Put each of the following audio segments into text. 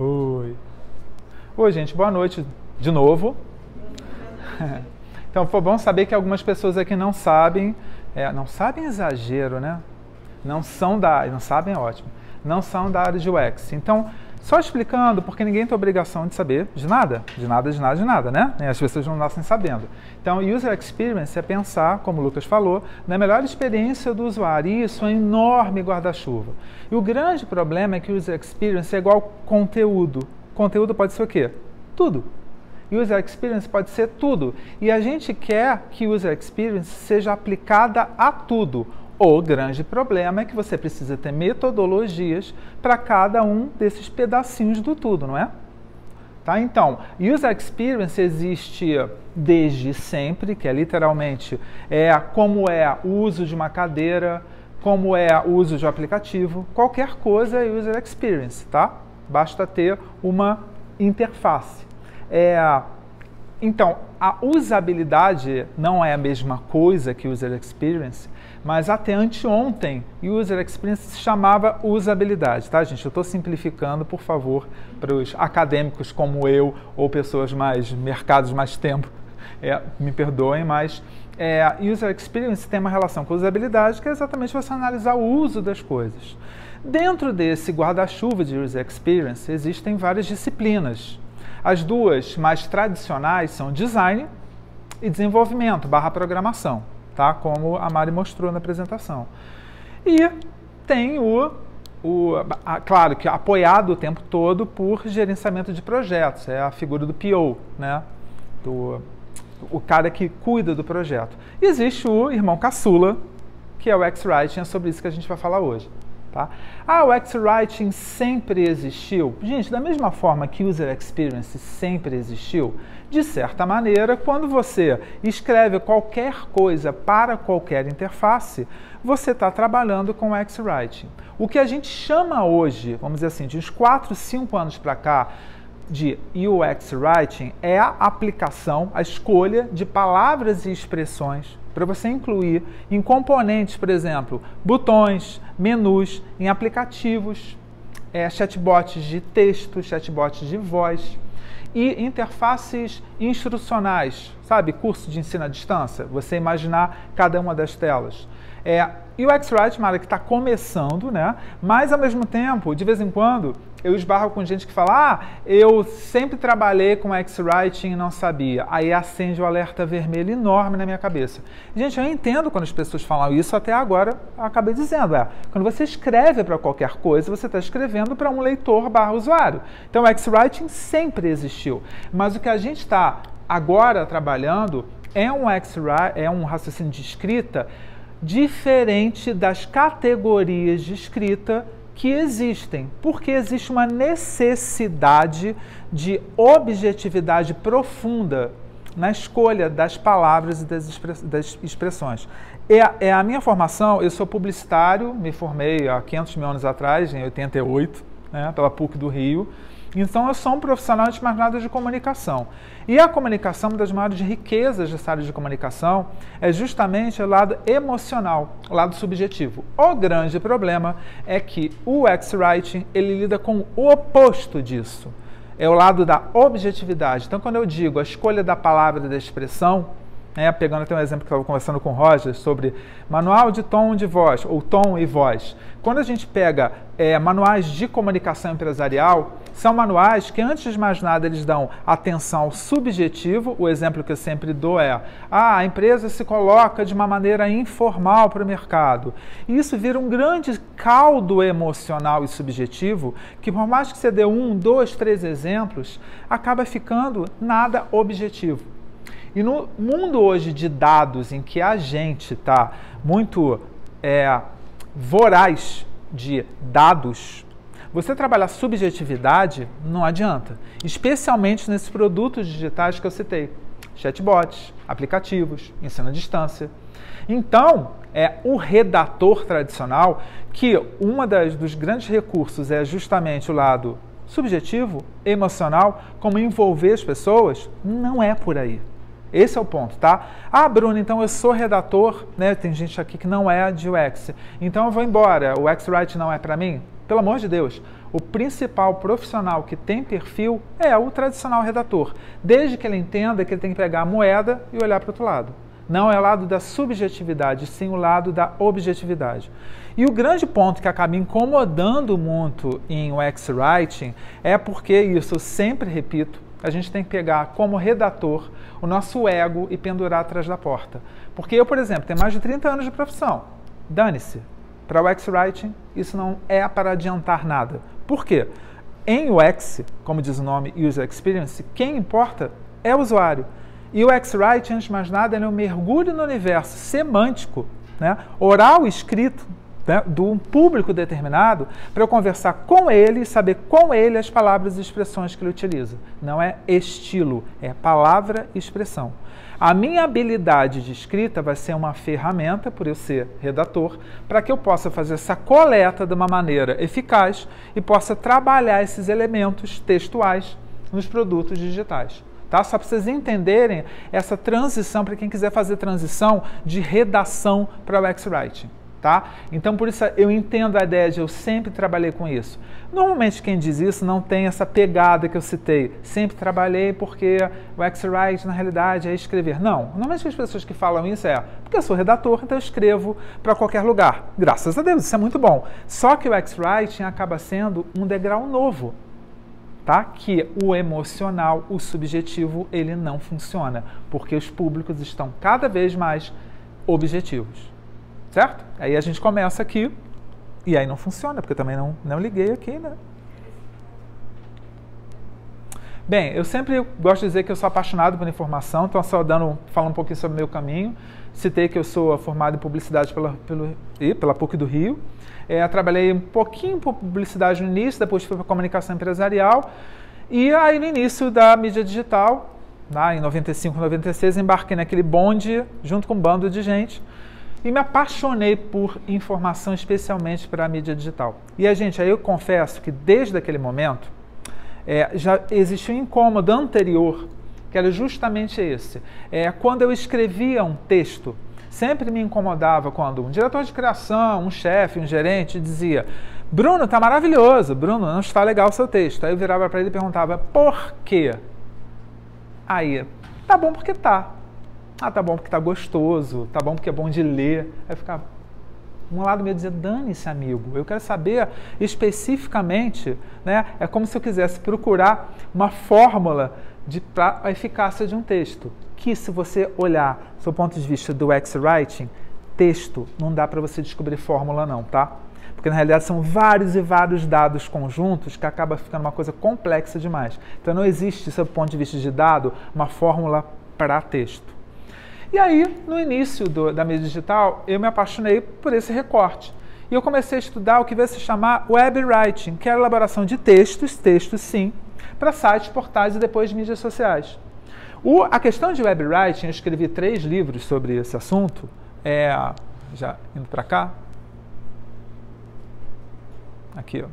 Foi. Oi, gente, boa noite de novo. Então, foi bom saber que algumas pessoas aqui não sabem, não sabem exagero, né? Não sabem é ótimo, não são da área de UX. Então, só explicando, porque ninguém tem obrigação de saber de nada, né? As pessoas não nascem sabendo. Então, User Experience é pensar, como o Lucas falou, na melhor experiência do usuário, e isso é um enorme guarda-chuva. E o grande problema é que User Experience é igual conteúdo. Conteúdo pode ser o quê? Tudo. User Experience pode ser tudo. E a gente quer que User Experience seja aplicada a tudo. O grande problema é que você precisa ter metodologias para cada um desses pedacinhos do tudo, não é? Tá? Então, User Experience existe desde sempre, que é literalmente como é o uso de uma cadeira, como é o uso de um aplicativo, qualquer coisa é User Experience, tá? Basta ter uma interface. Então, a usabilidade não é a mesma coisa que User Experience, mas até anteontem, User Experience se chamava usabilidade, tá, gente? Eu estou simplificando, por favor, para os acadêmicos como eu, ou pessoas mais mercados mais tempo, me perdoem, mas User Experience tem uma relação com usabilidade, que é exatamente você analisar o uso das coisas. Dentro desse guarda-chuva de User Experience, existem várias disciplinas. As duas mais tradicionais são Design e Desenvolvimento / Programação, tá? Como a Mari mostrou na apresentação. E tem claro que apoiado o tempo todo por gerenciamento de projetos, é a figura do PO, né? O cara que cuida do projeto. E existe o irmão caçula, que é o X-Writing, é sobre isso que a gente vai falar hoje. Tá? O X-Writing sempre existiu? Gente, da mesma forma que User Experience sempre existiu, de certa maneira, quando você escreve qualquer coisa para qualquer interface, você está trabalhando com X-Writing. O que a gente chama hoje, vamos dizer assim, de uns 4, 5 anos para cá, de UX Writing é a aplicação, a escolha de palavras e expressões para você incluir em componentes, por exemplo, botões, menus, em aplicativos, chatbots de texto, chatbots de voz e interfaces instrucionais, sabe, curso de ensino à distância, você imaginar cada uma das telas. E o X-Writing é uma área que está começando, né? Mas, ao mesmo tempo, de vez em quando, eu esbarro com gente que fala eu sempre trabalhei com X-Writing e não sabia. Aí acende o alerta vermelho enorme na minha cabeça. Gente, eu entendo quando as pessoas falam isso, até agora eu acabei dizendo. Quando você escreve para qualquer coisa, você está escrevendo para um leitor / usuário. Então, o X-Writing sempre existiu. Mas o que a gente está agora trabalhando é um raciocínio de escrita diferente das categorias de escrita que existem, porque existe uma necessidade de objetividade profunda na escolha das palavras e das expressões. A minha formação, eu sou publicitário, me formei há 500 mil anos atrás, em 88, né, pela PUC do Rio. Então, eu sou um profissional de mais nada de comunicação. E a comunicação, uma das maiores riquezas dessa área de comunicação, é justamente o lado emocional, o lado subjetivo. O grande problema é que o X-Writing, ele lida com o oposto disso. É o lado da objetividade. Então, quando eu digo a escolha da palavra e da expressão, pegando até um exemplo que eu estava conversando com o Roger sobre manual de tom de voz, ou tom e voz. Quando a gente pega manuais de comunicação empresarial, são manuais que, antes de mais nada, eles dão atenção ao subjetivo. O exemplo que eu sempre dou a empresa se coloca de uma maneira informal para o mercado. E isso vira um grande caldo emocional e subjetivo, que por mais que você dê 1, 2, 3 exemplos, acaba ficando nada objetivo. E no mundo hoje de dados, em que a gente está muito voraz de dados, você trabalhar subjetividade não adianta, especialmente nesses produtos digitais que eu citei, chatbots, aplicativos, ensino à distância. Então, o redator tradicional, que dos grandes recursos é justamente o lado subjetivo, emocional, como envolver as pessoas, não é por aí. Esse é o ponto, tá? Bruno, então eu sou redator, né? Tem gente aqui que não é de UX. Então eu vou embora, o X-Writing não é para mim? pelo amor de Deus, o principal profissional que tem perfil é o tradicional redator, desde que ele entenda que ele tem que pegar a moeda e olhar para o outro lado. Não é o lado da subjetividade, sim o lado da objetividade. E o grande ponto que acaba incomodando muito em UX Writing é porque, isso eu sempre repito, a gente tem que pegar como redator o nosso ego e pendurar atrás da porta. Porque eu, por exemplo, tenho mais de 30 anos de profissão. Dane-se. Para UX Writing, isso não é para adiantar nada. Por quê? Em UX, como diz o nome, User Experience, quem importa é o usuário. E o UX Writing, antes de mais nada, é um mergulho no universo semântico, né, oral e escrito, né, de um público determinado, para eu conversar com ele e saber com ele as palavras e expressões que ele utiliza. Não é estilo, é palavra e expressão. A minha habilidade de escrita vai ser uma ferramenta, por eu ser redator, para que eu possa fazer essa coleta de uma maneira eficaz e possa trabalhar esses elementos textuais nos produtos digitais. Tá? Só para vocês entenderem essa transição, para quem quiser fazer transição de redação para o UX Writing. Tá? Então, por isso, eu entendo a ideia de eu sempre trabalhei com isso. Normalmente, quem diz isso não tem essa pegada que eu citei. Sempre trabalhei porque o UX Writing, na realidade, é escrever. Não. Normalmente, as pessoas que falam isso é porque eu sou redator, então eu escrevo para qualquer lugar. Graças a Deus, isso é muito bom. Só que o UX Writing acaba sendo um degrau novo. Tá? Que o emocional, o subjetivo, ele não funciona, porque os públicos estão cada vez mais objetivos, certo? Aí a gente começa aqui, e aí não funciona, porque eu também não liguei aqui, né? Bem, eu sempre gosto de dizer que eu sou apaixonado por informação, então só falando um pouquinho sobre o meu caminho. Citei que eu sou formado em publicidade pela PUC do Rio. Trabalhei um pouquinho por publicidade no início, depois fui para comunicação empresarial. E aí no início da mídia digital, em 95, 96, embarquei naquele bonde junto com um bando de gente e me apaixonei por informação, especialmente para a mídia digital. E gente, aí eu confesso que desde aquele momento já existia um incômodo anterior, que era justamente esse. Quando eu escrevia um texto, sempre me incomodava quando um diretor de criação, um chefe, um gerente dizia: Bruno, tá maravilhoso, Bruno, não está legal o seu texto. Aí eu virava para ele e perguntava: por quê? Aí, tá bom porque tá. Ah, tá bom porque tá gostoso, tá bom porque é bom de ler. Aí ficava, um lado meu dizia: dane-se, amigo, eu quero saber especificamente, né? É como se eu quisesse procurar uma fórmula para a eficácia de um texto. Que se você olhar do ponto de vista do UX Writing, texto não dá para você descobrir fórmula não, tá? Porque na realidade são vários e vários dados conjuntos que acaba ficando uma coisa complexa demais. Então não existe, sob o ponto de vista de dado, uma fórmula para texto. E aí, no início da mídia digital, eu me apaixonei por esse recorte. E eu comecei a estudar o que vai se chamar Web Writing, que é a elaboração de textos sim, para sites, portais e depois mídias sociais. A questão de Web Writing, eu escrevi 3 livros sobre esse assunto, já indo para cá, aqui, ó.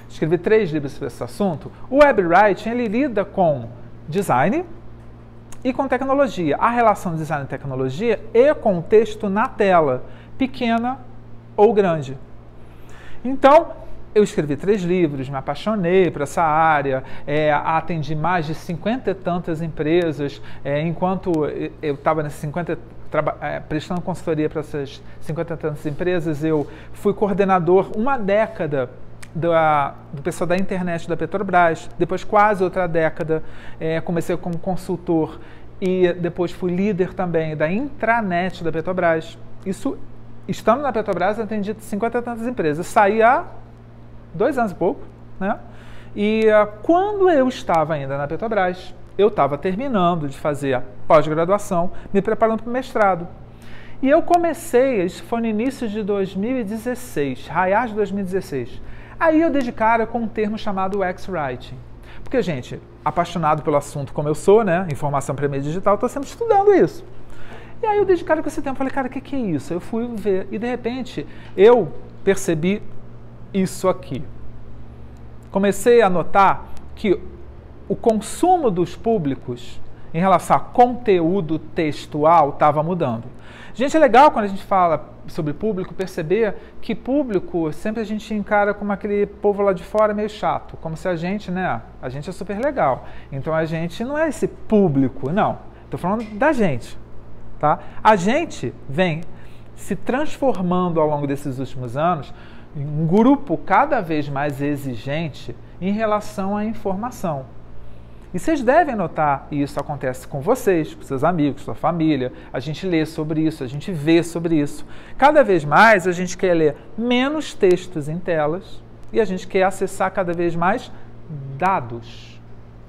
Escrevi 3 livros sobre esse assunto. O Web Writing, ele lida com design e com tecnologia. A relação de design e tecnologia e com o texto na tela, pequena ou grande. Então, eu escrevi 3 livros, me apaixonei por essa área, atendi mais de 50 e tantas empresas, enquanto eu estava prestando consultoria para essas 50 e tantas empresas, eu fui coordenador uma década do pessoal da internet da Petrobras, depois quase outra década, comecei como consultor e depois fui líder também da intranet da Petrobras. Isso, estando na Petrobras, atendi 50 e tantas empresas, saí há 2 anos e pouco, né? E quando eu estava ainda na Petrobras, eu estava terminando de fazer a pós-graduação, me preparando para o mestrado. E eu comecei, isso foi no início de 2016, raiar de 2016. Aí eu dei de cara com um termo chamado UX Writing. Porque, gente, apaixonado pelo assunto como eu sou, né? Informação para mídia digital, estou sempre estudando isso. E aí eu dei de cara com esse termo, falei, cara, o que é isso? Eu fui ver e, de repente, eu percebi isso aqui. Comecei a notar que o consumo dos públicos em relação a conteúdo textual estava mudando. Gente, é legal quando a gente fala sobre público, perceber que público sempre a gente encara como aquele povo lá de fora meio chato, como se a gente, né, a gente é super legal. Então a gente não é esse público, não. Estou falando da gente, tá? A gente vem se transformando ao longo desses últimos anos em um grupo cada vez mais exigente em relação à informação. E vocês devem notar, e isso acontece com vocês, com seus amigos, sua família, a gente lê sobre isso, a gente vê sobre isso. Cada vez mais a gente quer ler menos textos em telas e a gente quer acessar cada vez mais dados.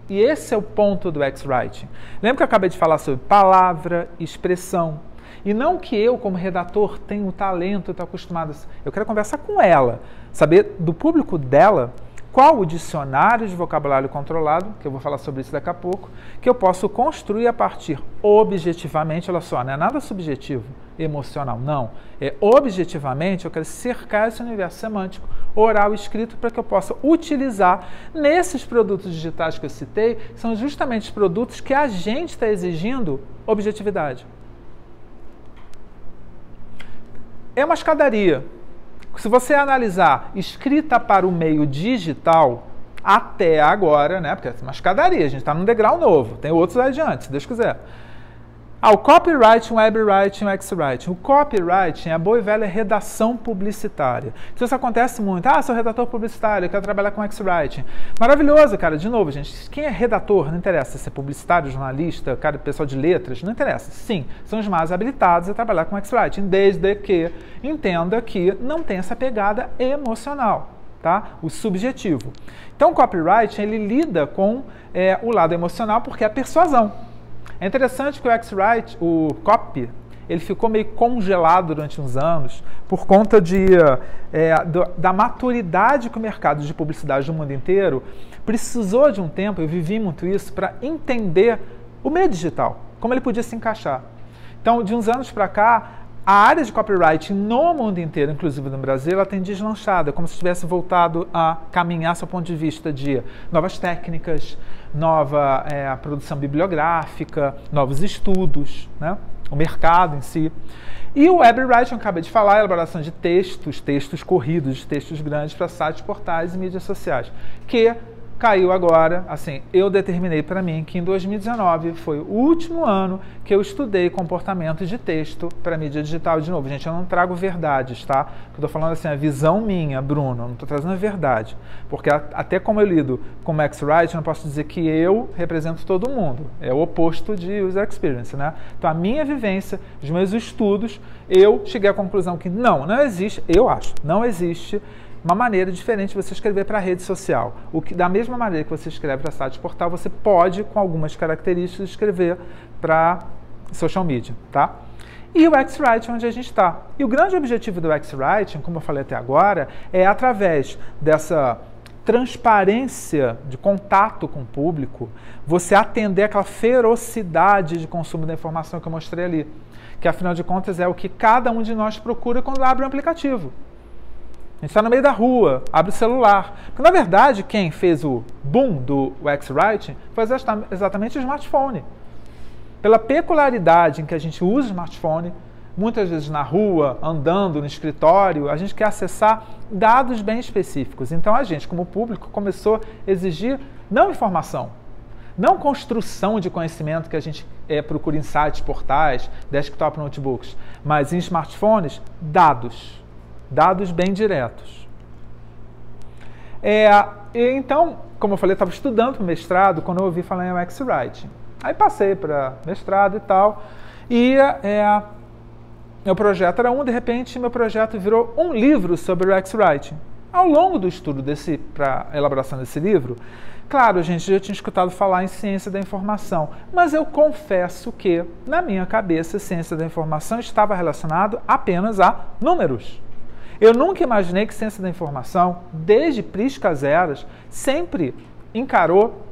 E esse é o ponto do X-Writing. Lembra que eu acabei de falar sobre palavra, expressão? E não que eu, como redator, tenha o talento, estou acostumado. Eu quero conversar com ela, saber do público dela qual o dicionário de vocabulário controlado, que eu vou falar sobre isso daqui a pouco, que eu posso construir a partir objetivamente, olha só, não é nada subjetivo, emocional, não. É objetivamente, eu quero cercar esse universo semântico, oral e escrito, para que eu possa utilizar nesses produtos digitais que eu citei, são justamente os produtos que a gente está exigindo objetividade. É uma escadaria. Se você analisar escrita para o meio digital, até agora, né, porque é uma escadaria, a gente está num degrau novo, tem outros adiante, se Deus quiser. O copywriting, o webwriting, o X-writing. O copywriting é a boa e velha redação publicitária. Isso acontece muito. Ah, sou redator publicitário, eu quero trabalhar com X-writing. Maravilhoso, cara. De novo, gente, quem é redator, não interessa se é publicitário, jornalista, cara, pessoal de letras, não interessa. Sim, são os mais habilitados a trabalhar com X-writing, desde que entenda que não tem essa pegada emocional, tá? O subjetivo. Então, o copywriting, ele lida com o lado emocional porque é a persuasão. É interessante que o X-Write, o copy, ele ficou meio congelado durante uns anos por conta da maturidade que o mercado de publicidade do mundo inteiro precisou de um tempo, eu vivi muito isso, para entender o meio digital, como ele podia se encaixar. Então, de uns anos para cá, a área de copywriting no mundo inteiro, inclusive no Brasil, ela tem deslanchado, é como se tivesse voltado a caminhar do ponto de vista de novas técnicas, nova produção bibliográfica, novos estudos, né? O mercado em si. E o webwriting, eu acabei de falar, a elaboração de textos corridos, textos grandes para sites, portais e mídias sociais, que caiu agora, assim, eu determinei para mim que em 2019 foi o último ano que eu estudei comportamento de texto para mídia digital. De novo, gente, eu não trago verdades, tá? Eu estou falando assim, a visão minha, Bruno, eu não estou trazendo a verdade, porque até como eu lido com o X-Writing, eu não posso dizer que eu represento todo mundo, é o oposto de user experience, né? Então, a minha vivência, os meus estudos, eu cheguei à conclusão que não existe, eu acho, não existe uma maneira diferente de você escrever para a rede social. Da mesma maneira que você escreve para site portal, você pode, com algumas características, escrever para social media, tá? E o X-Writing, onde a gente está. E o grande objetivo do X-Writing, como eu falei até agora, é através dessa transparência de contato com o público, você atender aquela ferocidade de consumo da informação que eu mostrei ali. Que, afinal de contas, é o que cada um de nós procura quando abre um aplicativo. A gente está no meio da rua, abre o celular. Porque, na verdade, quem fez o boom do X-Writing foi exatamente o smartphone. Pela peculiaridade em que a gente usa o smartphone, muitas vezes na rua, andando no escritório, a gente quer acessar dados bem específicos. Então, a gente, como público, começou a exigir não informação, não construção de conhecimento que a gente procura em sites, portais, desktop, notebooks, mas em smartphones, dados. Dados bem diretos. Então, como eu falei, eu estava estudando para o mestrado quando eu ouvi falar em X-Writing. Aí passei para mestrado e tal, e meu projeto era de repente meu projeto virou um livro sobre o X-Writing. Ao longo do estudo para a elaboração desse livro, claro, gente, eu já tinha escutado falar em ciência da informação, mas eu confesso que, na minha cabeça, ciência da informação estava relacionado apenas a números. Eu nunca imaginei que ciência da informação, desde priscas eras, sempre encarou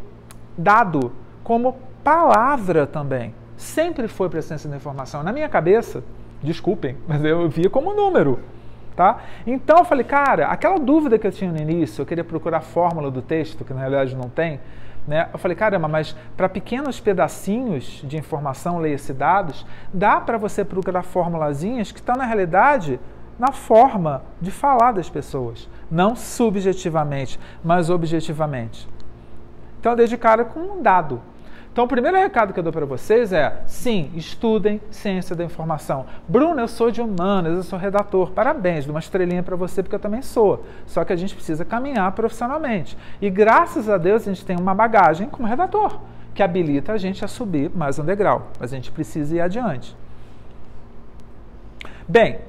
dado como palavra também. Sempre foi para a ciência da informação. Na minha cabeça, desculpem, mas eu via como número. Tá? Então eu falei, cara, aquela dúvida que eu tinha no início, eu queria procurar a fórmula do texto, que na realidade não tem, né? Eu falei, caramba, mas para pequenos pedacinhos de informação, leia-se dados, dá para você procurar formulazinhas que estão, na realidade, na forma de falar das pessoas. Não subjetivamente, mas objetivamente. Então, eu dei de cara com um dado. Então, o primeiro recado que eu dou para vocês é, sim, estudem ciência da informação. Bruno, eu sou de humanas, eu sou redator. Parabéns, dou uma estrelinha para você, porque eu também sou. Só que a gente precisa caminhar profissionalmente. E graças a Deus a gente tem uma bagagem como redator, que habilita a gente a subir mais um degrau. Mas a gente precisa ir adiante. Bem,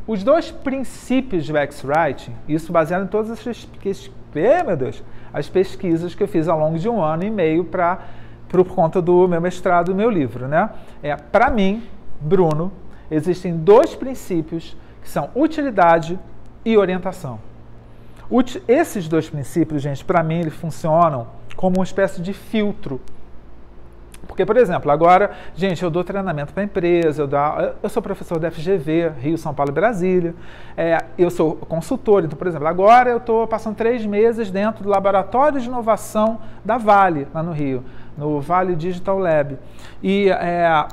os dois princípios do X-Writing, isso baseado em todas as pesquisas que eu fiz ao longo de 1 ano e meio por conta do meu mestrado e meu livro, né? Para mim, Bruno, existem dois princípios que são utilidade e orientação. Esses dois princípios, gente, para mim, eles funcionam como uma espécie de filtro. Porque, por exemplo, agora, gente, eu dou treinamento para empresa, eu sou professor da FGV, Rio, São Paulo e Brasília, eu sou consultor, então, por exemplo, agora eu estou passando 3 meses dentro do Laboratório de Inovação da Vale, lá no Rio, no Vale Digital Lab. E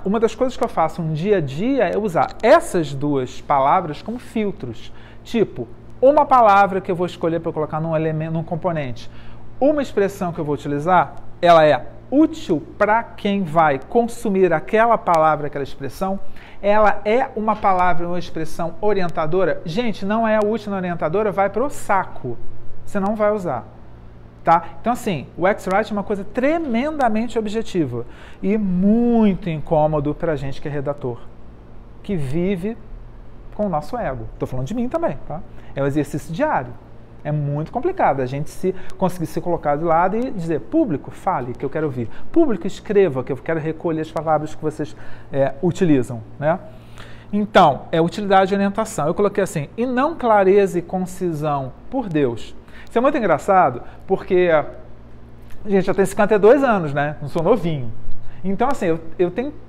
uma das coisas que eu faço no dia a dia é usar essas duas palavras como filtros. Tipo, uma palavra que eu vou escolher para colocar num elemento, num componente, uma expressão que eu vou utilizar, ela é útil para quem vai consumir aquela palavra, aquela expressão, ela é uma palavra, uma expressão orientadora. Gente, não é útil, não é orientadora, vai para o saco. Você não vai usar. Tá? Então, assim, o X-Writing é uma coisa tremendamente objetiva e muito incômodo para a gente que é redator, que vive com o nosso ego. Estou falando de mim também, tá? É um exercício diário. É muito complicado a gente conseguir se colocar do lado e dizer, público, fale, que eu quero ouvir. Público, escreva, que eu quero recolher as palavras que vocês utilizam, né? Então, utilidade e orientação. Eu coloquei assim, e não clareza e concisão, por Deus. Isso é muito engraçado, porque, gente, eu tenho 52 anos, né? Não sou novinho. Então, assim, eu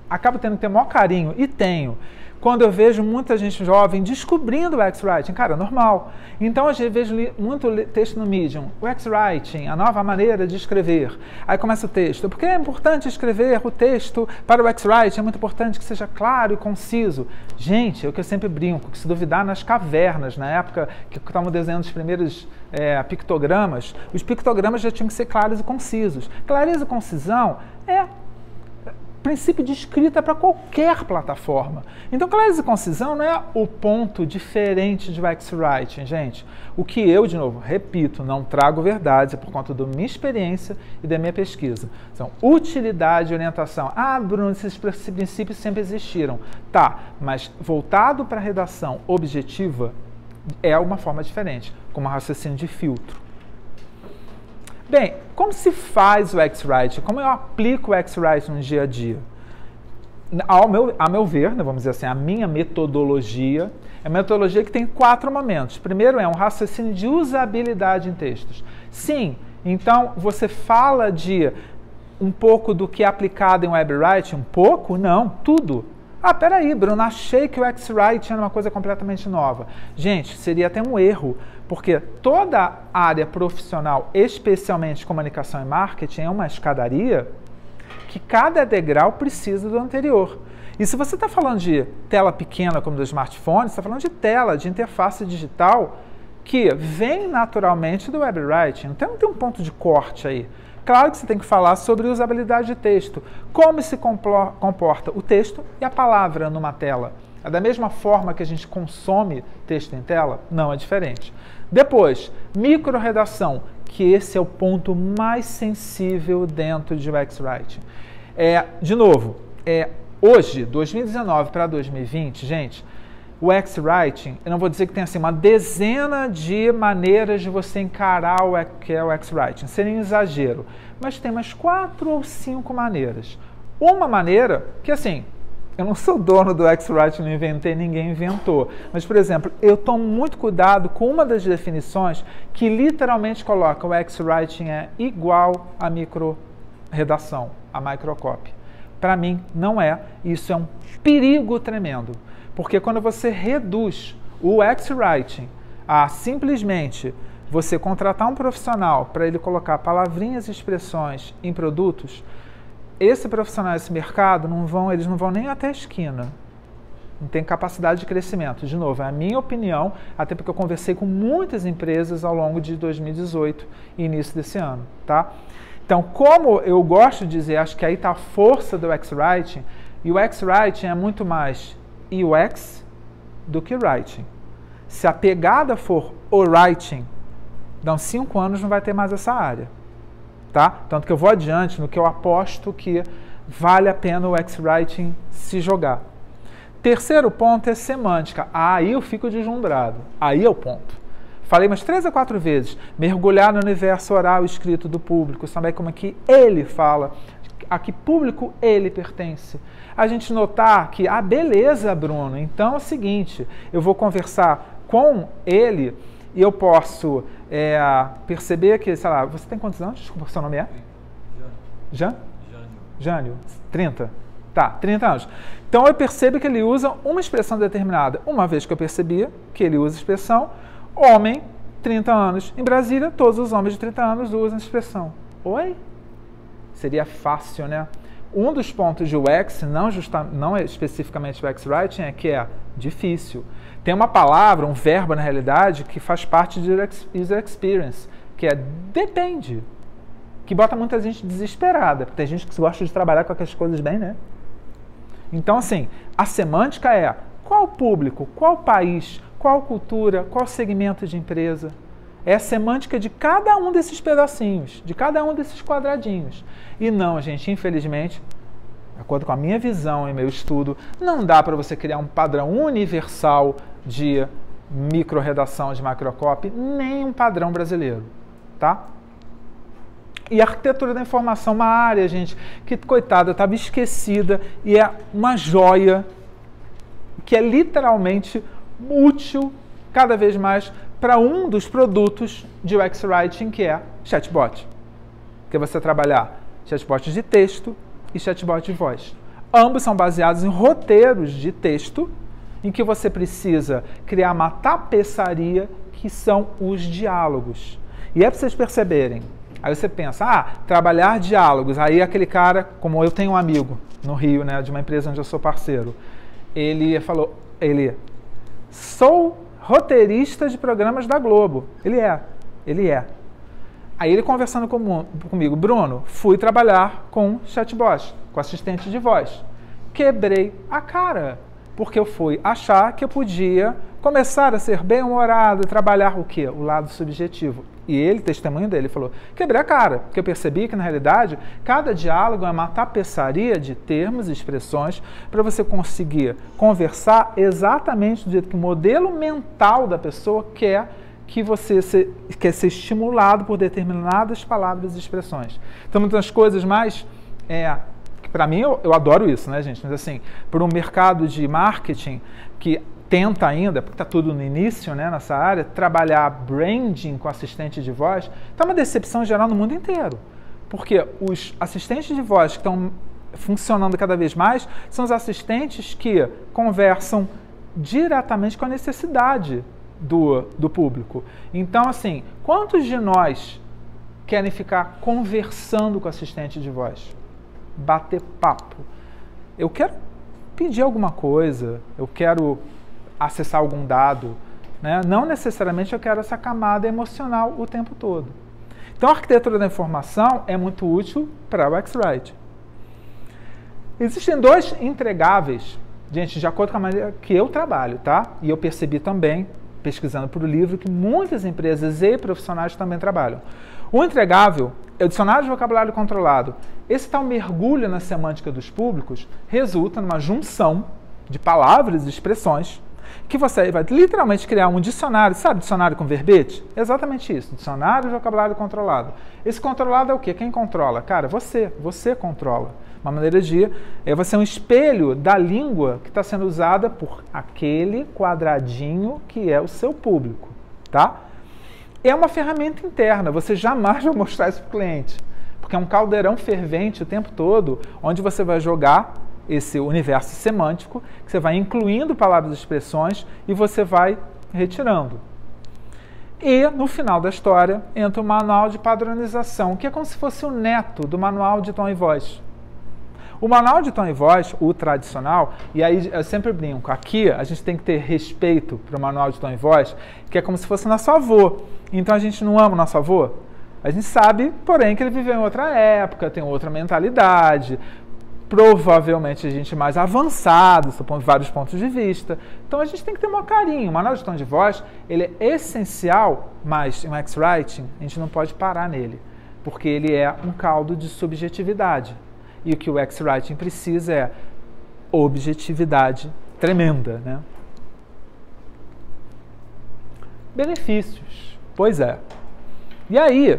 acabo tendo que ter o maior carinho, e tenho, quando eu vejo muita gente jovem descobrindo o X-Writing. Cara, normal. Então, eu vejo muito texto no Medium. O X-Writing, a nova maneira de escrever. Aí começa o texto. Porque é importante escrever o texto para o X-Writing? É muito importante que seja claro e conciso. Gente, é o que eu sempre brinco, que se duvidar nas cavernas, na época que estavam desenhando os primeiros pictogramas, os pictogramas já tinham que ser claros e concisos. Clareza e concisão é princípio de escrita para qualquer plataforma. Então, clareza e concisão não é o ponto diferente de X-Writing, gente. O que eu, de novo, repito, não trago verdades, é por conta da minha experiência e da minha pesquisa. São utilidade e orientação. Ah, Bruno, esses princípios sempre existiram. Tá, mas voltado para a redação objetiva é uma forma diferente, como raciocínio de filtro. Bem, como se faz o X-Writing? Como eu aplico o X-Writing no dia a dia? A meu ver, né, vamos dizer assim, a minha metodologia é uma metodologia que tem 4 momentos. Primeiro é um raciocínio de usabilidade em textos. Sim, então você fala de um pouco do que é aplicado em WebWriting? Um pouco? Não, tudo. Ah, peraí, Bruno, achei que o X-Writing era uma coisa completamente nova. Gente, seria até um erro, porque toda área profissional, especialmente comunicação e marketing, é uma escadaria que cada degrau precisa do anterior. E se você está falando de tela pequena como do smartphone, você está falando de tela, de interface digital, que vem naturalmente do WebWriting. Então não tem um ponto de corte aí. Claro que você tem que falar sobre usabilidade de texto, como se comporta o texto e a palavra numa tela. É da mesma forma que a gente consome texto em tela? Não, é diferente. Depois, micro-redação, que esse é o ponto mais sensível dentro de X-Writing. De novo, hoje, 2019 para 2020, gente, o X-Writing, eu não vou dizer que tem assim, uma dezena de maneiras de você encarar o que é o X-Writing, seria um exagero, mas tem umas 4 ou 5 maneiras. Uma maneira que, assim, eu não sou dono do X-Writing, não inventei, ninguém inventou, mas, por exemplo, eu tomo muito cuidado com uma das definições que literalmente coloca o X-Writing é igual a micro-redação, a microcopy. Para mim, não é. Isso é um perigo tremendo. Porque quando você reduz o X-Writing a simplesmente você contratar um profissional para ele colocar palavrinhas e expressões em produtos, esse profissional, esse mercado, eles não vão nem até a esquina. Não tem capacidade de crescimento. De novo, é a minha opinião, até porque eu conversei com muitas empresas ao longo de 2018 e início desse ano, tá? Então, como eu gosto de dizer, acho que aí está a força do UX-Writing, e o UX-Writing é muito mais UX do que Writing. Se a pegada for o Writing, dão 5 anos não vai ter mais essa área, tá? Tanto que eu vou adiante no que eu aposto que vale a pena o UX-Writing se jogar. Terceiro ponto é semântica. Aí eu fico deslumbrado. Aí é o ponto. Falei umas 3 a 4 vezes. Mergulhar no universo oral escrito do público. Saber como é que ele fala. A que público ele pertence. A gente notar que, beleza, Bruno. Então é o seguinte. Eu vou conversar com ele e eu posso perceber que, sei lá, você tem quantos anos? Desculpa, seu nome é? Jânio. 30? Tá, 30 anos. Então eu percebo que ele usa uma expressão determinada. Uma vez que eu percebia que ele usa a expressão, homem, 30 anos. Em Brasília, todos os homens de 30 anos usam a expressão. Oi? Seria fácil, né? Um dos pontos de UX, não é especificamente o UX-Writing, é que é difícil. Tem uma palavra, um verbo na realidade, que faz parte de User Experience, que é depende. Que bota muita gente desesperada. Porque tem gente que gosta de trabalhar com aquelas coisas bem, né? Então, assim, a semântica é qual público, qual país, qual cultura, qual segmento de empresa. É a semântica de cada um desses pedacinhos, de cada um desses quadradinhos. E não, gente, infelizmente, de acordo com a minha visão e meu estudo, não dá para você criar um padrão universal de micro-redação, de macrocopy, nem um padrão brasileiro, tá? E a arquitetura da informação, uma área, gente, que, coitada, estava esquecida e é uma joia que é literalmente útil cada vez mais para um dos produtos de UX Writing, que é chatbot. Que é você trabalhar chatbot de texto e chatbot de voz. Ambos são baseados em roteiros de texto, em que você precisa criar uma tapeçaria, que são os diálogos. E é para vocês perceberem. Aí você pensa, trabalhar diálogos. Aí aquele cara, como eu tenho um amigo no Rio, né, de uma empresa onde eu sou parceiro, ele falou, sou roteirista de programas da Globo. Ele é. Aí ele conversando comigo, Bruno, fui trabalhar com chatbot, com assistente de voz. Quebrei a cara, porque eu fui achar que eu podia começar a ser bem-humorado, trabalhar o quê? O lado subjetivo. E ele, testemunho dele, falou, quebrei a cara, porque eu percebi que, na realidade, cada diálogo é uma tapeçaria de termos e expressões para você conseguir conversar exatamente do jeito que o modelo mental da pessoa quer que você quer ser estimulado por determinadas palavras e expressões. Então, uma das coisas mais... para mim, eu adoro isso, né, gente? Mas, assim, por um mercado de marketing que tenta ainda, porque está tudo no início, né, nessa área, trabalhar branding com assistente de voz, está uma decepção geral no mundo inteiro. Porque os assistentes de voz que estão funcionando cada vez mais são os assistentes que conversam diretamente com a necessidade do público. Então, assim, quantos de nós querem ficar conversando com o assistente de voz? Bater papo. Eu quero pedir alguma coisa, eu quero acessar algum dado, né? Não necessariamente eu quero essa camada emocional o tempo todo. Então a arquitetura da informação é muito útil para o UX-Writing. Existem 2 entregáveis, gente, de acordo com a maneira que eu trabalho, tá? E eu percebi também, pesquisando por o livro, que muitas empresas e profissionais também trabalham. O entregável é o dicionário de vocabulário controlado. Esse tal mergulho na semântica dos públicos resulta numa junção de palavras e expressões que você vai literalmente criar um dicionário, sabe, dicionário com verbete? Exatamente isso, dicionário de vocabulário controlado. Esse controlado é o quê? Quem controla? Cara, você controla. Uma maneira de você é um espelho da língua que está sendo usada por aquele quadradinho que é o seu público, tá? É uma ferramenta interna, você jamais vai mostrar isso para o cliente, porque é um caldeirão fervente o tempo todo, onde você vai jogar esse universo semântico, que você vai incluindo palavras e expressões e você vai retirando. E, no final da história, entra o manual de padronização, que é como se fosse o neto do manual de tom e voz. O manual de tom e voz, o tradicional, e aí eu sempre brinco, aqui a gente tem que ter respeito para o manual de tom e voz, que é como se fosse nosso avô. Então a gente não ama o nosso avô? A gente sabe, porém, que ele viveu em outra época, tem outra mentalidade, provavelmente a gente é mais avançado, sob vários pontos de vista. Então a gente tem que ter um carinho. O manual de tom de voz, ele é essencial, mas em X-Writing a gente não pode parar nele, porque ele é um caldo de subjetividade. E o que o X-Writing precisa é objetividade tremenda, né? Benefícios. Pois é. E aí,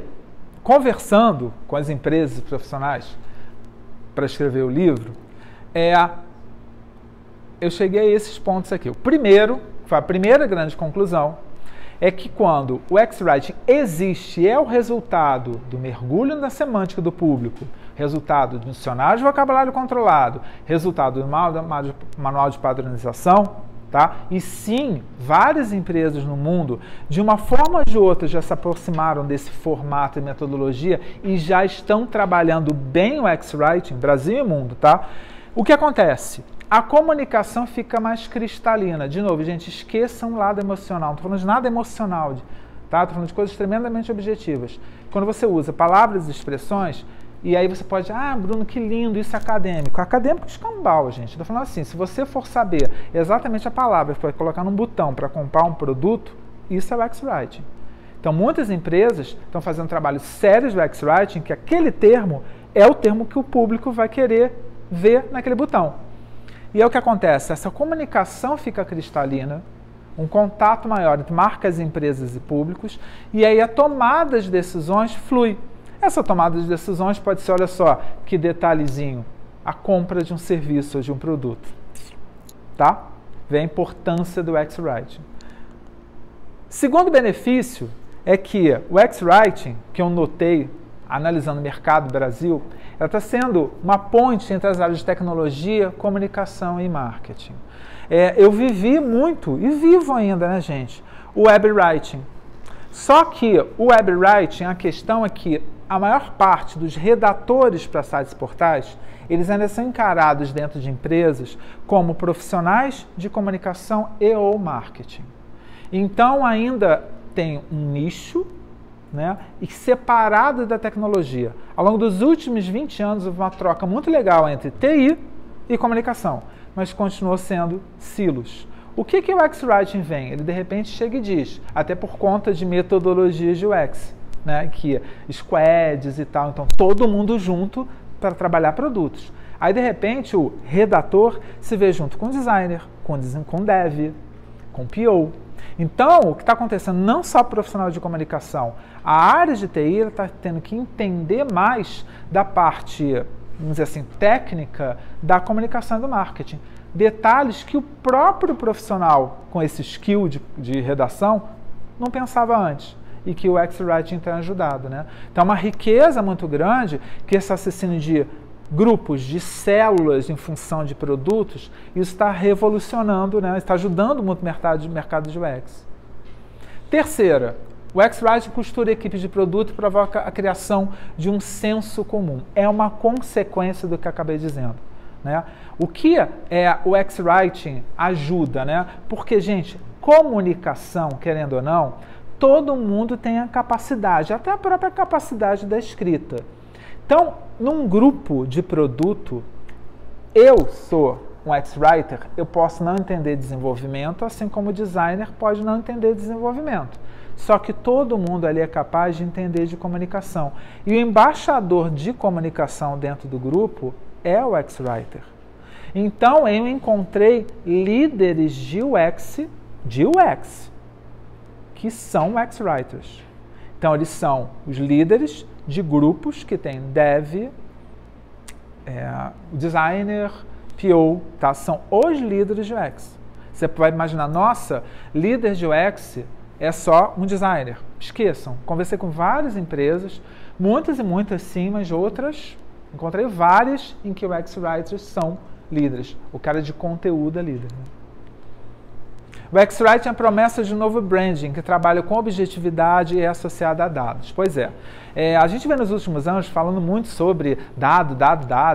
conversando com as empresas e profissionais para escrever o livro, eu cheguei a esses pontos aqui. O primeiro, foi a primeira grande conclusão, é que quando o X-Writing existe, é o resultado do mergulho na semântica do público, resultado do dicionário de vocabulário controlado, resultado do manual de padronização, tá? E sim, várias empresas no mundo, de uma forma ou de outra, já se aproximaram desse formato e metodologia e já estão trabalhando bem o X-Writing, Brasil e mundo, tá? O que acontece? A comunicação fica mais cristalina. De novo, gente, esqueçam o lado emocional. Não estou falando de nada emocional, tá? Estou falando de coisas tremendamente objetivas. Quando você usa palavras e expressões, e aí você pode, Bruno, que lindo, isso é acadêmico. Acadêmico escambau, gente. Estou falando assim, se você for saber exatamente a palavra para colocar num botão para comprar um produto, isso é o X-Writing. Então, muitas empresas estão fazendo trabalhos sérios do X-Writing, que aquele termo é o termo que o público vai querer ver naquele botão. E é o que acontece, essa comunicação fica cristalina, um contato maior entre marcas, empresas e públicos, e aí a tomada de decisões flui. Essa tomada de decisões pode ser, olha só, que detalhezinho, a compra de um serviço ou de um produto, tá? Vê a importância do X-Writing. Segundo benefício é que o X-Writing, que eu notei, analisando o mercado Brasil, ela está sendo uma ponte entre as áreas de tecnologia, comunicação e marketing. Eu vivi muito, e vivo ainda, né, gente, o Web Writing. Só que o Web Writing, a questão é que a maior parte dos redatores para sites e portais, eles ainda são encarados dentro de empresas como profissionais de comunicação e ou marketing. Então, ainda tem um nicho, né, e separado da tecnologia. Ao longo dos últimos 20 anos, houve uma troca muito legal entre TI e comunicação, mas continuou sendo silos. O que o X-Writing vem? Ele, de repente, chega e diz, até por conta de metodologias de UX, né, que squads e tal, então todo mundo junto para trabalhar produtos. Aí, de repente, o redator se vê junto com o designer, com dev, com PO. Então, o que está acontecendo, não só profissional de comunicação, a área de TI está tendo que entender mais da parte, vamos dizer assim, técnica da comunicação e do marketing. Detalhes que o próprio profissional com esse skill de redação não pensava antes e que o X-Writing tem ajudado, né? Então, é uma riqueza muito grande que esse assassino de grupos, de células em função de produtos, isso está revolucionando, né? Está ajudando muito o mercado de UX. Terceira, o X-Writing costura equipes de produto e provoca a criação de um senso comum. É uma consequência do que eu acabei dizendo, né? O que o X-Writing ajuda, né? Porque, gente, comunicação, querendo ou não, todo mundo tem a capacidade, até a própria capacidade da escrita. Então, num grupo de produto, eu sou um X-Writer, eu posso não entender desenvolvimento, assim como o designer pode não entender desenvolvimento. Só que todo mundo ali é capaz de entender de comunicação. E o embaixador de comunicação dentro do grupo é o X-Writer. Então, eu encontrei líderes de UX, que são X-Writers. Então, eles são os líderes de grupos que tem dev, designer, PO, tá? São os líderes de UX. Você vai imaginar, nossa, líder de UX é só um designer. Esqueçam, conversei com várias empresas, muitas e muitas sim, mas outras, encontrei várias em que o X-Writers são líderes. O cara de conteúdo é líder, né? O X-Writing é a promessa de um novo branding que trabalha com objetividade e é associado a dados. Pois é. A gente vê nos últimos anos falando muito sobre dado,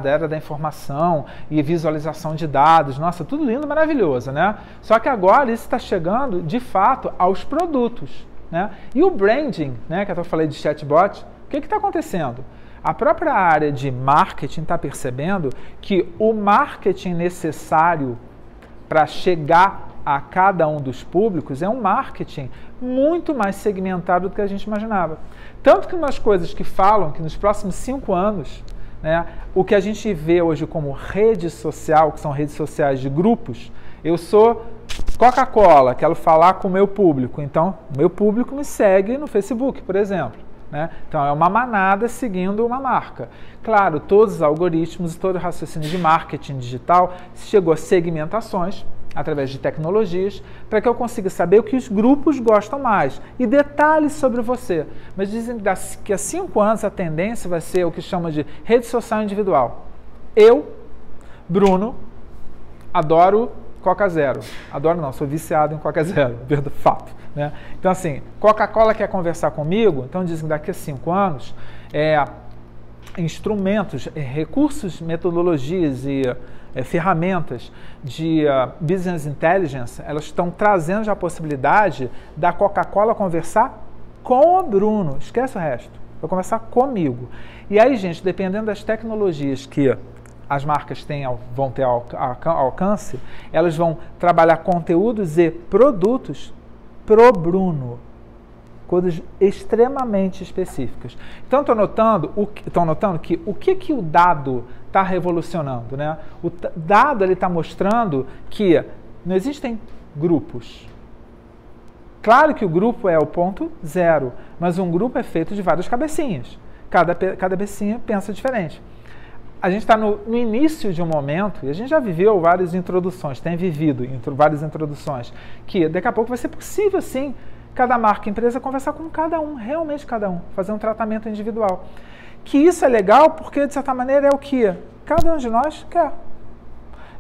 era da informação e visualização de dados. Nossa, tudo lindo, maravilhoso, né? Só que agora isso está chegando, de fato, aos produtos, né? E o branding, né, que eu falei de chatbot, o que está acontecendo? A própria área de marketing está percebendo que o marketing necessário para chegar a cada um dos públicos é um marketing muito mais segmentado do que a gente imaginava. Tanto que umas coisas que falam que nos próximos 5 anos, né, o que a gente vê hoje como rede social, que são redes sociais de grupos, eu sou Coca-Cola, quero falar com o meu público, então o meu público me segue no Facebook, por exemplo. Né? Então é uma manada seguindo uma marca. Claro, todos os algoritmos e todo o raciocínio de marketing digital chegou a segmentações através de tecnologias para que eu consiga saber o que os grupos gostam mais e detalhes sobre você. Mas dizem que há 5 anos a tendência vai ser o que chama de rede social individual. Eu, Bruno, adoro Coca Zero. Adoro não, sou viciado em Coca Zero, fato. Né? Então assim, Coca-Cola quer conversar comigo, então dizem que daqui a 5 anos, instrumentos, recursos, metodologias e ferramentas de business intelligence, elas estão trazendo já a possibilidade da Coca-Cola conversar com o Bruno, esquece o resto, vai conversar comigo. E aí, gente, dependendo das tecnologias que as marcas vão ter alcance, elas vão trabalhar conteúdos e produtos pro Bruno. Coisas extremamente específicas. Então, estão notando que o que o dado está revolucionando? Né? O dado está mostrando que não existem grupos. Claro que o grupo é o ponto zero, mas um grupo é feito de várias cabecinhas. Cada cabecinha pensa diferente. A gente está no início de um momento, e a gente já viveu várias introduções, tem vivido várias introduções, que daqui a pouco vai ser possível, sim, cada marca e empresa conversar com cada um, realmente cada um, fazer um tratamento individual. Que isso é legal porque, de certa maneira, é o que cada um de nós quer.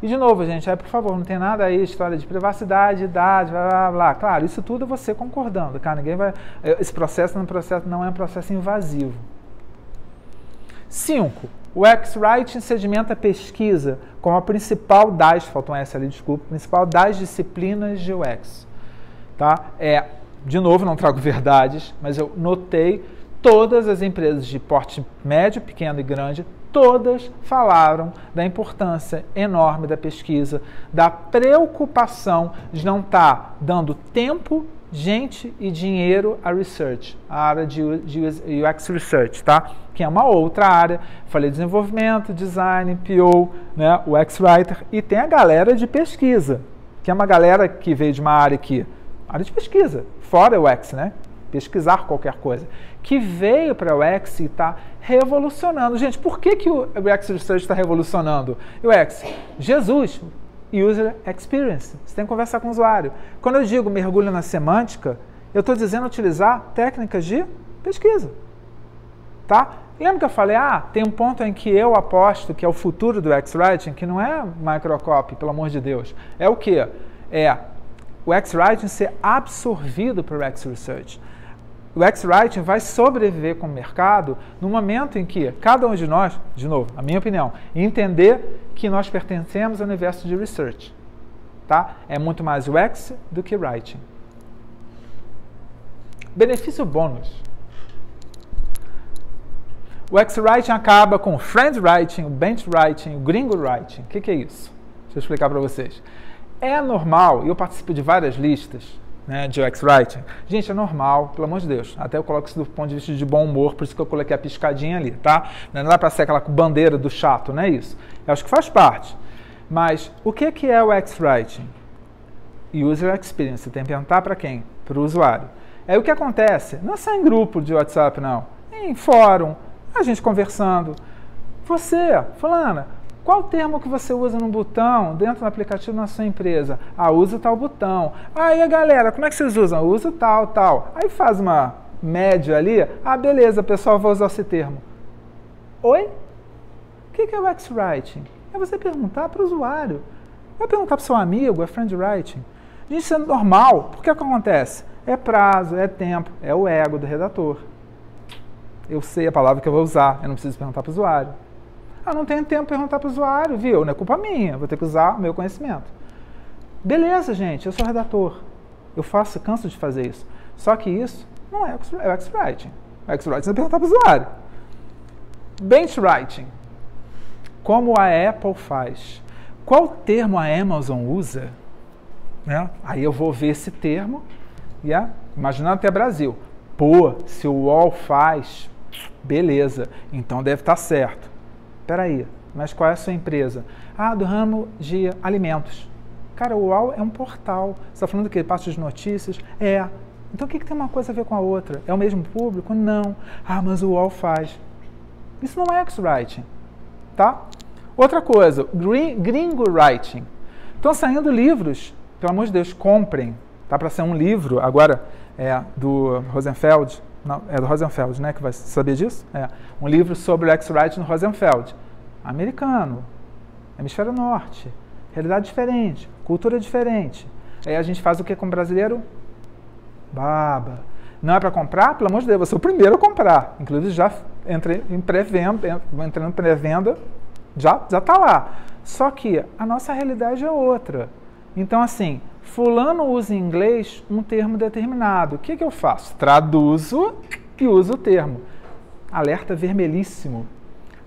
E, de novo, gente, aí, por favor, não tem nada aí, história de privacidade, idade, blá, blá, blá. Claro, isso tudo é você concordando, cara, ninguém vai... Esse processo não é um processo invasivo. 5. O X-Writing sedimenta a pesquisa como a principal das, faltou um S ali, desculpa, principal das disciplinas de UX. Tá? De novo, não trago verdades, mas eu notei todas as empresas de porte médio, pequeno e grande, todas falaram da importância enorme da pesquisa, da preocupação de não estar dando tempo, gente e dinheiro a research, a área de UX Research, tá? Que é uma outra área. Falei desenvolvimento, design, PO, né? O X-Writer, e tem a galera de pesquisa, que é uma galera que veio de uma área de pesquisa, fora o UX, né? Pesquisar qualquer coisa, que veio para o UX e está revolucionando. Gente, por que o UX Research está revolucionando? O UX, Jesus, User Experience. Você tem que conversar com o usuário. Quando eu digo mergulho na semântica, eu estou dizendo utilizar técnicas de pesquisa. Tá? Lembra que eu falei, tem um ponto em que eu aposto que é o futuro do X-Writing, que não é microcopy, pelo amor de Deus. É o quê? É o X-Writing ser absorvido pelo X-Research. O X-Writing vai sobreviver com o mercado no momento em que cada um de nós, de novo, a minha opinião, entender que nós pertencemos ao universo de Research. Tá? É muito mais UX do que Writing. Benefício bônus. O X-Writing acaba com o Friend Writing, o Bench Writing, o Gringo Writing. O que é isso? Deixa eu explicar para vocês. É normal, e eu participo de várias listas, né, de UX-Writing. Gente, é normal, pelo amor de Deus. Até eu coloco isso do ponto de vista de bom humor, por isso que eu coloquei a piscadinha ali, tá? Não dá para ser aquela bandeira do chato, não é isso. Eu acho que faz parte. Mas o que é o UX-Writing? User Experience. Você tem que perguntar para quem? Para o usuário. Aí o que acontece? Não é só em grupo de WhatsApp, não. Em fórum, a gente conversando. Você, fulana, qual o termo que você usa no botão dentro do aplicativo na sua empresa? Usa tal botão. Aí, galera, como é que vocês usam? Usa tal, tal. Aí faz uma média ali. Beleza, pessoal, vou usar esse termo. Oi? O que é o X-Writing? É você perguntar para o usuário. Vai perguntar para o seu amigo, é Friend Writing. Gente, isso é normal. Por que acontece? É prazo, é tempo, é o ego do redator. Eu sei a palavra que eu vou usar, eu não preciso perguntar para o usuário. Ah, não tenho tempo para perguntar para o usuário, viu? Não é culpa minha, vou ter que usar o meu conhecimento. Beleza, gente, eu sou redator. Eu canso de fazer isso. Só que isso não é o X-Writing. O X-Writing é perguntar para o usuário. Benchwriting. Como a Apple faz? Qual termo a Amazon usa? Né? Aí eu vou ver esse termo, imaginando até Brasil. Pô, se o UOL faz, beleza, então deve estar certo. Espera aí, mas qual é a sua empresa? Ah, do ramo de alimentos. Cara, o UOL é um portal. Você está falando que passa de notícias? É. Então o que tem uma coisa a ver com a outra? É o mesmo público? Não. Ah, mas o UOL faz. Isso não é X-Writing, tá? Outra coisa, Gringo Writing. Estão saindo livros, pelo amor de Deus, comprem. Tá para sair um livro, agora é do Rosenfeld, não, é do Rosenfeld, né, que vai saber disso? É, um livro sobre o X-Writing no Rosenfeld. Americano, hemisfério norte, realidade diferente, cultura diferente. Aí a gente faz o que com o brasileiro? Baba. Não é para comprar? Pelo amor de Deus, eu sou o primeiro a comprar. Inclusive já entrei em pré-venda, entrando em pré-venda, já está lá. Só que a nossa realidade é outra. Então, assim, fulano usa em inglês um termo determinado. O que eu faço? Traduzo e uso o termo. Alerta vermelhíssimo.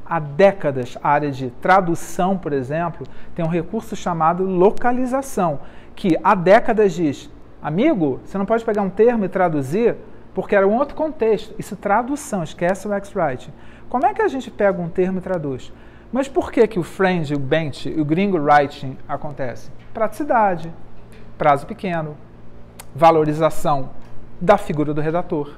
Há décadas, a área de tradução, por exemplo, tem um recurso chamado localização, que há décadas diz, amigo, você não pode pegar um termo e traduzir porque era um outro contexto. Isso é tradução, esquece o X-Writing. Como é que a gente pega um termo e traduz? Mas por que o French, o Bench e o Gringo Writing acontece? Praticidade, prazo pequeno, valorização da figura do redator.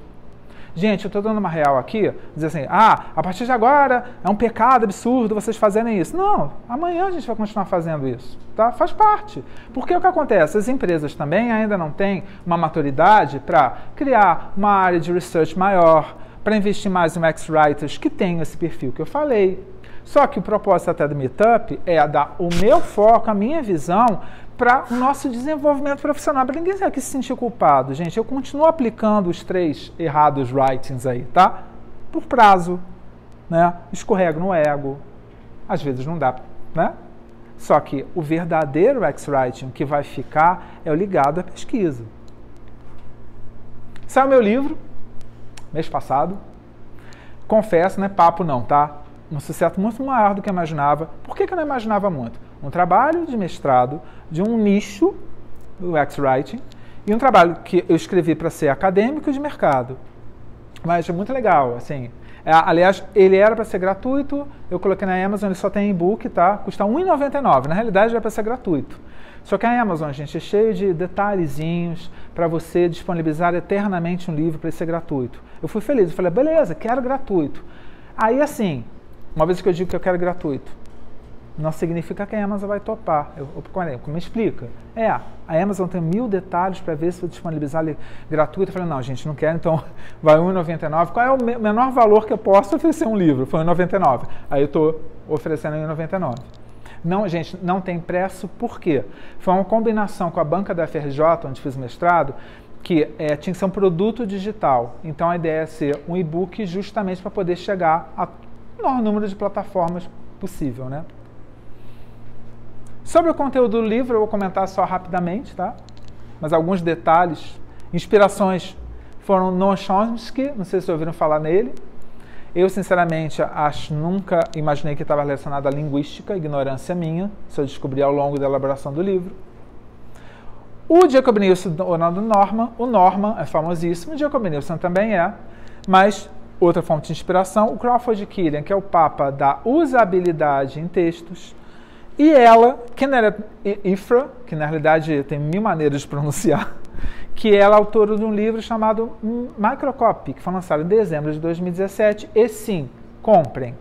Gente, eu estou dando uma real aqui, dizer assim, a partir de agora é um pecado absurdo vocês fazerem isso. Não, amanhã a gente vai continuar fazendo isso, tá? Faz parte. Porque o que acontece? As empresas também ainda não têm uma maturidade para criar uma área de research maior, para investir mais em X-Writers que tenham esse perfil que eu falei. Só que o propósito até do Meetup é dar o meu foco, a minha visão, para o nosso desenvolvimento profissional, para ninguém aqui se sentir culpado. Gente, eu continuo aplicando os 3 errados writings aí, tá? Por prazo, né? Escorrego no ego, às vezes não dá, né? Só que o verdadeiro X-Writing que vai ficar é o ligado à pesquisa. Saiu meu livro, mês passado, confesso, não é papo não, tá? Um sucesso muito maior do que eu imaginava. Por que eu não imaginava muito? Um trabalho de mestrado de um nicho do X-Writing e um trabalho que eu escrevi para ser acadêmico e de mercado. Mas é muito legal, assim. Aliás, ele era para ser gratuito, eu coloquei na Amazon, ele só tem e-book, tá? Custa R$ 1,99. Na realidade, era para ser gratuito. Só que a Amazon, gente, é cheio de detalhezinhos para você disponibilizar eternamente um livro para ele ser gratuito. Eu fui feliz, eu falei, beleza, quero gratuito. Aí, assim, uma vez que eu digo que eu quero gratuito, não significa que a Amazon vai topar. Me explica. A Amazon tem 1000 detalhes para ver se eu disponibilizar ele gratuito. Eu falei, não, gente, não quero, então vai R$ 1,99. Qual é o menor valor que eu posso oferecer um livro? Foi R$ 1,99. Aí eu estou oferecendo R$ 1,99. Não, gente, não tem preço, por quê? Foi uma combinação com a banca da FRJ, onde fiz mestrado, que tinha que ser um produto digital. Então a ideia é ser um e-book justamente para poder chegar a menor número de plataformas possível, né? Sobre o conteúdo do livro, eu vou comentar só rapidamente, tá? Mas alguns detalhes, inspirações foram Noam Chomsky, não sei se vocês ouviram falar nele. Eu, sinceramente, nunca imaginei que estava relacionado à linguística, ignorância minha, isso eu descobri ao longo da elaboração do livro. O Jacob Nielsen, o Norman é famosíssimo, o Jacob Nielsen também é, mas outra fonte de inspiração, o Crawford Killian, que é o papa da usabilidade em textos, e ela, Kenneth Ifrah, que na realidade tem 1000 maneiras de pronunciar, que ela é autora de um livro chamado Microcopy, que foi lançado em dezembro de 2017, e sim, comprem.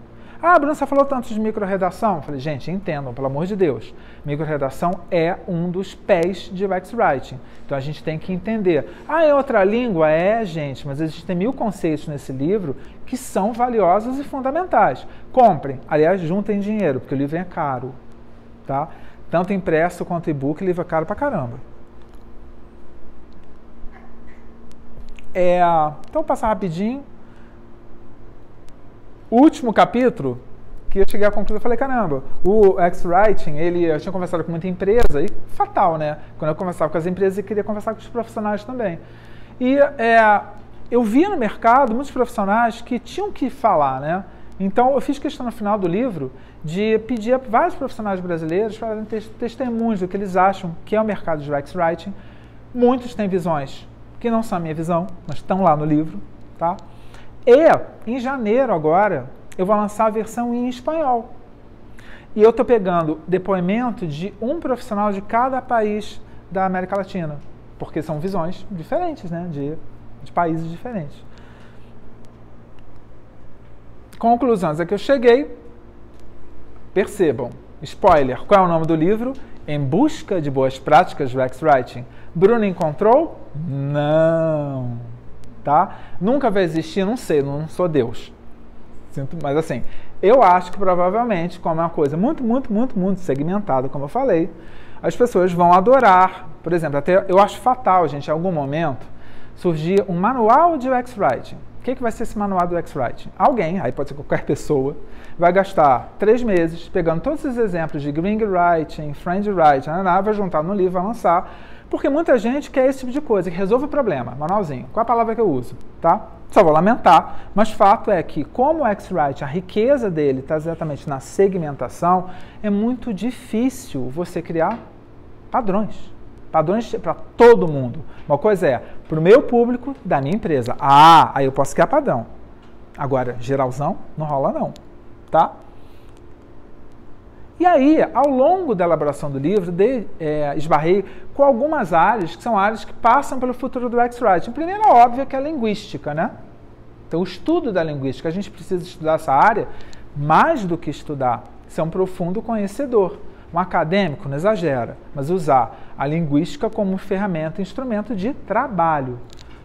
Bruno, você falou tanto de microrredação? Eu falei, gente, entendam, pelo amor de Deus. Microrredação é um dos pés de X-Writing. Então a gente tem que entender. É outra língua? Gente, mas existem 1000 conceitos nesse livro que são valiosos e fundamentais. Comprem. Aliás, juntem dinheiro, porque o livro é caro. Tá? Tanto impresso quanto e-book, o livro é caro pra caramba. Então, vou passar rapidinho. O último capítulo, que eu cheguei à conclusão, eu falei, caramba, o X-Writing, eu tinha conversado com muita empresa, e fatal, né? Quando eu conversava com as empresas, eu queria conversar com os profissionais também. E eu via no mercado muitos profissionais que tinham que falar, né? Então, eu fiz questão no final do livro de pedir a vários profissionais brasileiros para darem testemunhos do que eles acham que é o mercado de X-Writing. Muitos têm visões que não são a minha visão, mas estão lá no livro, tá? E, em janeiro agora, eu vou lançar a versão em espanhol. E eu estou pegando depoimento de um profissional de cada país da América Latina, porque são visões diferentes, né? De países diferentes. Conclusões a que eu cheguei. Percebam, spoiler, qual é o nome do livro? Em Busca de Boas Práticas do X-Writing. Bruno encontrou? Não. Tá? Nunca vai existir, não sei, não sou Deus. Sinto, mas assim, eu acho que provavelmente, como é uma coisa muito, muito, muito, muito segmentada, como eu falei, as pessoas vão adorar. Por exemplo, até eu acho fatal, gente, em algum momento, surgir um manual de X-Writing. O que vai ser esse manual do X-Writing? Alguém, aí pode ser qualquer pessoa, vai gastar 3 meses pegando todos os exemplos de Green Writing, Friend Writing, vai juntar no livro, vai lançar, porque muita gente quer esse tipo de coisa, que resolve o problema, manualzinho. Qual a palavra que eu uso? Tá? Só vou lamentar, mas fato é que, como o X-Writing, a riqueza dele está exatamente na segmentação, é muito difícil você criar padrões. Padrões para todo mundo. Uma coisa é, para o meu público da minha empresa. Aí eu posso criar padrão. Agora, geralzão, não rola não. Tá? E aí, ao longo da elaboração do livro, esbarrei com algumas áreas, que são áreas que passam pelo futuro do X-Writing. Primeiro, óbvio, que é a linguística, né? Então, o estudo da linguística, a gente precisa estudar essa área mais do que estudar, ser um profundo conhecedor. Um acadêmico não exagera, mas usar a linguística como ferramenta, instrumento de trabalho.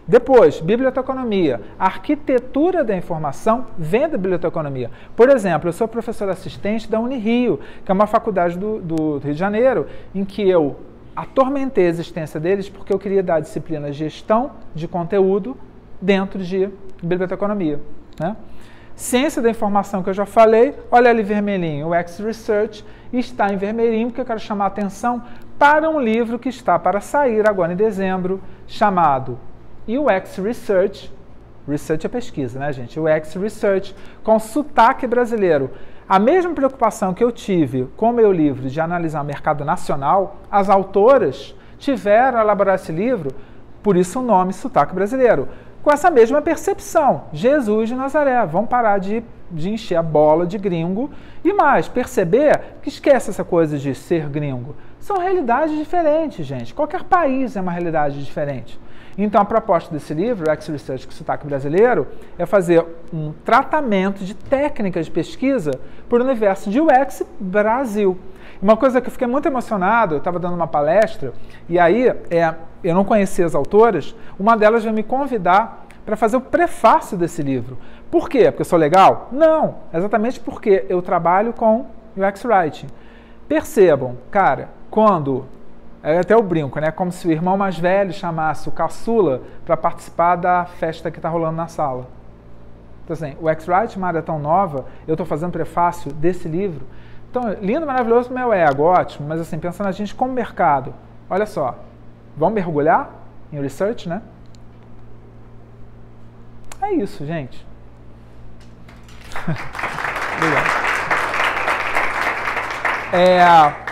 Depois, biblioteconomia. A arquitetura da informação vem da biblioteconomia. Por exemplo, eu sou professor assistente da Unirio, que é uma faculdade do Rio de Janeiro, em que eu atormentei a existência deles porque eu queria dar a disciplina gestão de conteúdo dentro de biblioteconomia, né? Ciência da informação, que eu já falei, olha ali vermelhinho, o X-Research está em vermelhinho, porque eu quero chamar a atenção para um livro que está para sair agora em dezembro, chamado UX Research, Research é pesquisa, né, gente? UX Research, com sotaque brasileiro. A mesma preocupação que eu tive com o meu livro de analisar o mercado nacional, as autoras tiveram a elaborar esse livro, por isso o nome Sotaque Brasileiro. Com essa mesma percepção, Jesus de Nazaré, vamos parar de encher a bola de gringo e mais, perceber que esquece essa coisa de ser gringo. São realidades diferentes, gente. Qualquer país é uma realidade diferente. Então, a proposta desse livro, X-Research com Sotaque Brasileiro, é fazer um tratamento de técnicas de pesquisa por universo de UX Brasil. Uma coisa que eu fiquei muito emocionado, eu estava dando uma palestra, e aí eu não conhecia as autoras, uma delas veio me convidar para fazer o prefácio desse livro. Por quê? Porque eu sou legal? Não, exatamente porque eu trabalho com UX Writing. Percebam, cara, quando, até eu brinco, né, como se o irmão mais velho chamasse o caçula para participar da festa que está rolando na sala. Então assim, o UX Writing, uma área tão nova, eu estou fazendo prefácio desse livro. Então, lindo, maravilhoso, meu ego, ótimo, mas assim, pensando na gente como mercado, olha só, vamos mergulhar em research, né? É isso, gente. Obrigado.